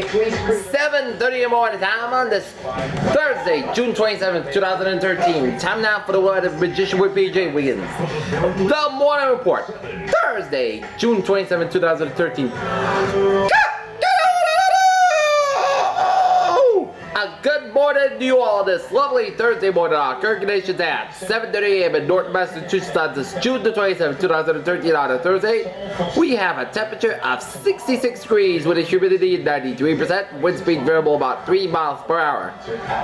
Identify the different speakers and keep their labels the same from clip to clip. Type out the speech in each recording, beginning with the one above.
Speaker 1: 7:30 in the morning time on this Thursday, June 27th, 2013. Time now for the word of Magician with PJ Wiggins. The Morning Report, Thursday, June 27th, 2013. A good morning to you all this lovely Thursday morning. Our current conditions at 7:30 a.m. in North Massachusetts on this June the 27th, 2013 on a Thursday. We have a temperature of 66 degrees with a humidity of 93%, wind speed variable about 3 miles per hour.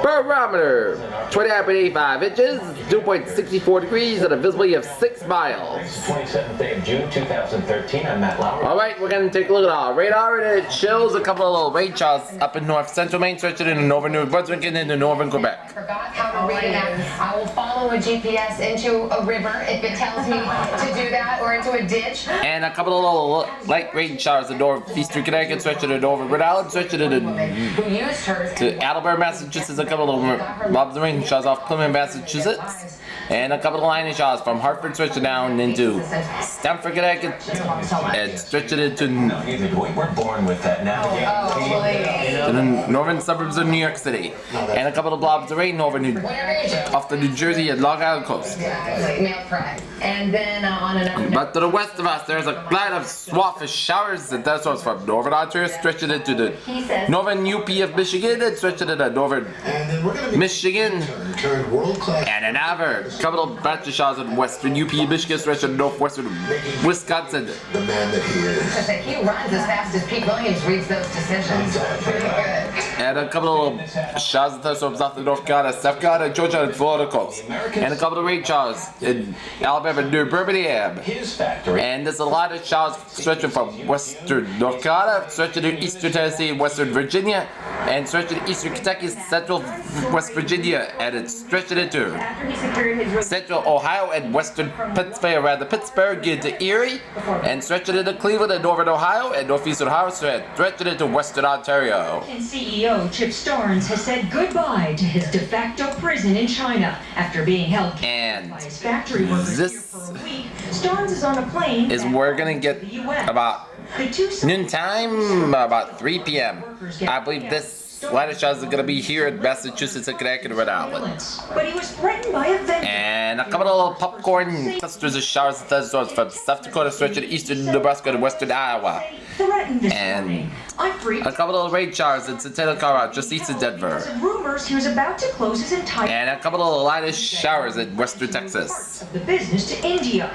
Speaker 1: Barometer 29.85 inches, 2.64 degrees, and a visibility of 6 miles.
Speaker 2: 27th day of June 2013. I'm Matt Lauer.
Speaker 1: Alright, we're going to take a look at our radar, and it shows a couple of little rain showers up in north central Maine, stretching into northern New Brunswick and into northern Quebec.
Speaker 3: Forgot how to read that. I will follow a GPS into a river if it tells me to do that, or into a ditch.
Speaker 1: And a couple of little light rain showers in northeastern Connecticut, stretching into northern Rhode Island, stretching into to Attleboro, Massachusetts, a couple of little lobs of rain showers off Plymouth, Massachusetts. And a couple of lightning showers from Hartford, stretching down into Stamford, Connecticut, and stretching into
Speaker 2: We were born with that now.
Speaker 1: to the northern suburbs of New York City. And a couple of blobs of rain off the New Jersey and Long Island coast.
Speaker 3: And then on another
Speaker 1: But to the west of us, there's a cloud of swath of showers and thunderstorms from northern Ontario, stretching into the northern UP of Michigan, and stretching into northern Michigan, and another couple of batch of showers in western UP of Michigan, stretching to northwestern Wisconsin.
Speaker 4: The man that he is.
Speaker 3: he runs as fast as Pete Williams reads those decisions. Pretty good.
Speaker 1: And a couple of showers and thunderstorms off the North Carolina, South Carolina, Georgia, and Florida coast. And a couple of rain showers in Alabama, New Birmingham. And there's a lot of showers stretching from western North Carolina, stretching to eastern Tennessee, western Virginia, and stretching to eastern Kentucky, central West Virginia, and it's stretching into central Ohio and western Pennsylvania, around the Pittsburgh into Erie, and stretching into Cleveland and northern Ohio, and northeastern Ohio, stretching into western Ontario.
Speaker 5: And CEO Chip Starnes has said goodbye to his de facto prison in China after being held
Speaker 1: And
Speaker 5: by his factory workers here
Speaker 1: this
Speaker 5: for a week. Starnes is on a plane
Speaker 1: is
Speaker 5: back
Speaker 1: we're gonna
Speaker 5: to
Speaker 1: get
Speaker 5: the US.
Speaker 1: about
Speaker 5: The two
Speaker 1: noon time, about 3 p.m. I believe this lightning showers are gonna be here in Massachusetts and Connecticut and Rhode Island.
Speaker 5: But he was threatened by a vendor.
Speaker 1: And a couple of little popcorn clusters of showers and thunderstorms from South Dakota, stretching to eastern Nebraska and western Iowa.
Speaker 5: Threatened this
Speaker 1: And
Speaker 5: morning. I freaked
Speaker 1: a couple of rain showers in Centennial, Colorado, just east of Denver.
Speaker 5: out. Rumors he was about to close his entire
Speaker 1: And a couple of lightest showers in western Texas.
Speaker 5: of the business to India.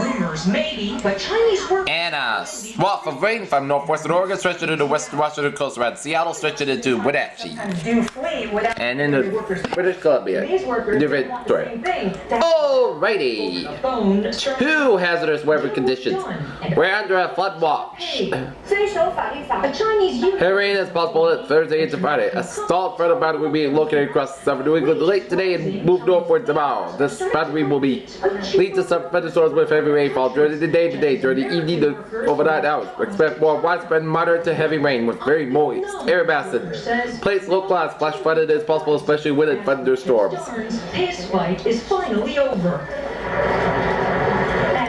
Speaker 5: Rumors maybe, but Chinese workers
Speaker 1: And a swath of rain from northwestern Oregon, stretching into western Washington coast around Seattle, stretching into Wenatchee.
Speaker 5: do flee without
Speaker 1: And into British Columbia.
Speaker 5: these workers
Speaker 1: Different
Speaker 5: want the
Speaker 1: story.
Speaker 5: same thing.
Speaker 1: Alrighty.
Speaker 5: Phone.
Speaker 1: Two hazardous weather conditions. We're under a flood watch.
Speaker 5: A Chinese youth
Speaker 1: Heavy rain is possible at Thursday into Friday. A stalled front of boundary will be located across southern New England late today and move northward tomorrow. This boundary will lead to some thunderstorms with heavy rainfall during the day today, during the evening to overnight hours. Expect more widespread moderate to heavy rain with very moist air masses. Place localized flash flooding is possible, especially with thunderstorms.
Speaker 5: His fight is finally over.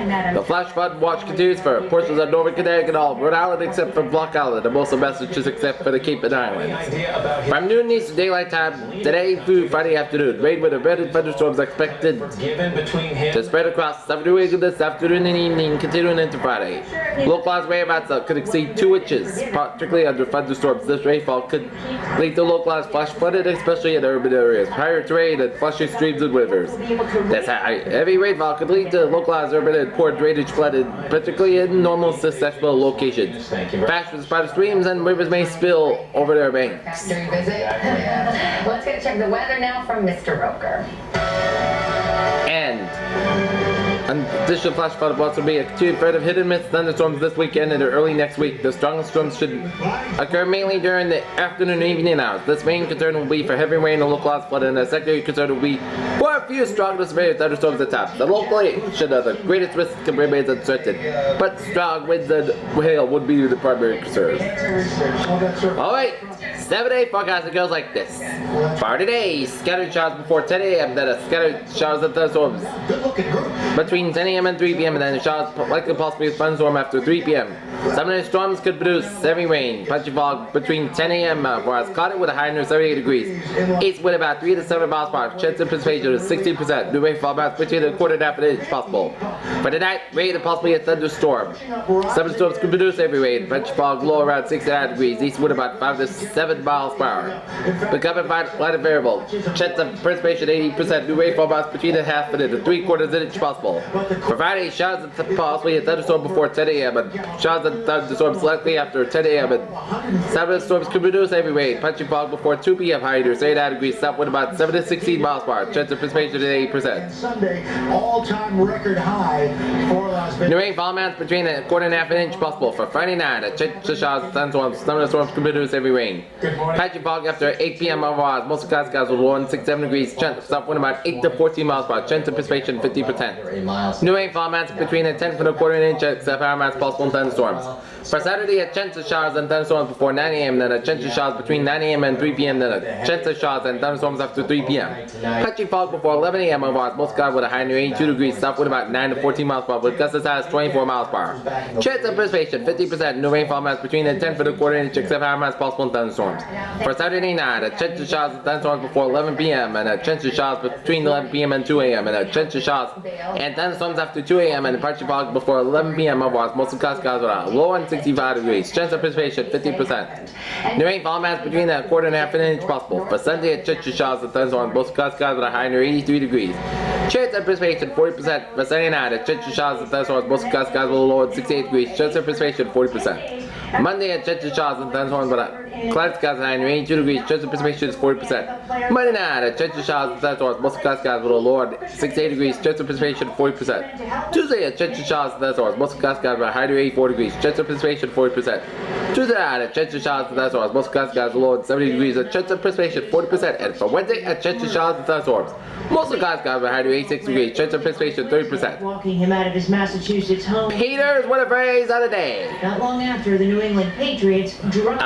Speaker 5: And
Speaker 1: The flash flood watch continues for portions of northern Connecticut and all of Rhode Island except for Block Island and most of Massachusetts except for the Cape and Islands. From noon Eastern Daylight Time today through Friday afternoon, rain with embedded thunderstorms expected to spread across southern New England this afternoon and evening, continuing into Friday. Localized rain amounts could exceed 2 inches, particularly under thunderstorms. This rainfall could lead to localized flash flooding, especially in urban areas, higher terrain, and flushing streams and rivers. This heavy rainfall could lead to localized urban and poor drainage flooding, particularly in normal susceptible locations. Fast spotted streams and rivers may spill over their banks.
Speaker 3: Factory visit. Let's get check the weather now from Mr. Roker.
Speaker 1: And additional flash flood will also be a continued threat of hit and miss thunderstorms this weekend and early next week. The strongest storms should occur mainly during the afternoon and evening hours. This main concern will be for heavy rain and localized flooding, and the secondary concern will be for a few strong to severe thunderstorms at times. The local should have the greatest risk can remain uncertain, but strong winds and hail would be the primary concern. Alright, 7-day forecast goes like this. For today, scattered showers before 10 a.m., then a scattered showers and thunderstorms between 10 a.m. and 3 p.m. and then a showers likely possibly a thunderstorm after 3 p.m. Some of the storms could produce heavy rain, punchy fog between 10 a.m. whereas caught with a high near 78 degrees. East wind about 3 to 7 miles per hour. Chance of precipitation is 60%. New rainfall amounts between a quarter and half an inch possible. For tonight, rain and possibly a thunderstorm. Some storms could produce heavy rain, punchy fog low around 69 degrees. East wind about 5 to 7 miles per hour. Becoming light and variable. Chance of precipitation 80%. New rainfall amounts between a half and a 3/4 inch possible. For Friday, showers and possibly a thunderstorm before 10 a.m. and showers and thunderstorms likely after 10 a.m. and some of the storms could produce heavy rain. Punchy fog before 2 p.m. high near 89 degrees. South wind about 7 to 16 miles per hour. Chance of precipitation is 80%.
Speaker 4: Sunday, all-time record high for Las Vegas.
Speaker 1: New rainfall amounts between a quarter and a half an inch possible. For Friday night, a chance of showers and thunderstorms. Some of the storms could produce heavy rain. Patchy fog after 8 p.m. otherwise. Most of the skies will warm 67 degrees. Chance of south wind about 8 to 14 miles per hour. Chance of precipitation 50%. New rainfall amounts between a 10th and a quarter inch except power amounts possible in thunderstorms. For Saturday, a chance of showers and thunderstorms before 9 a.m. Then a chance of showers between 9 a.m. and 3 p.m. Then a chance of showers and thunderstorms after 3 p.m. Patchy fog before 11 a.m. otherwise. Most skies with a high near 82 degrees. South wind about 9 to 14 miles per hour. With gusts as high as 24 miles per hour. Chance of precipitation 50%. New rainfall amounts between a 10th and a quarter inch except power amounts possible in thunderstorms. For Saturday night, a chance of showers and thunderstorms before 11 p.m. and a chance of showers between 11 p.m. and 2 a.m. and a chance of showers and thunderstorms after 2 a.m. and patchy fog before 11 p.m. otherwise. Most of the skies are low and 65 degrees. Chance of precipitation 50%. New rainfall amounts between a quarter and a half an inch possible. For Sunday, a chance of showers and thunderstorms. Most of the skies are high near 83 degrees. Chance of precipitation 40%. For Sunday night, a chance of showers and thunderstorms. Most of the skies will low at 68 degrees. Chance of precipitation 40%. Monday, a chance of showers and thunderstorms, but cloud skies high near 82 degrees. Chance of precipitation is 40%. Monday night, a chance of showers and thunderstorms. Most of the skies will low at 68 degrees. Chance of precipitation 40%. Tuesday, a chance of showers and thunderstorms. Most of the skies will high near 84 degrees. Chance of precipitation 40%. Tuesday night, a chance of showers and thunderstorms. Most of the skies will low at 70 degrees. A chance of precipitation 40%. And for Wednesday, a chance of showers and thunderstorms. Most of the skies will high near 86 degrees. Chance of precipitation 30%.
Speaker 5: Walking him out of his Massachusetts home.
Speaker 1: Peters, what a phrase of the day.
Speaker 5: Not long after the New England Patriots dropped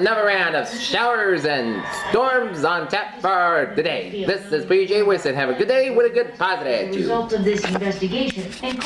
Speaker 1: Another round of showers and storms on tap for today. This is PJ Wilson. Have a good day with a good positive
Speaker 5: the
Speaker 1: attitude.
Speaker 5: result of this investigation. And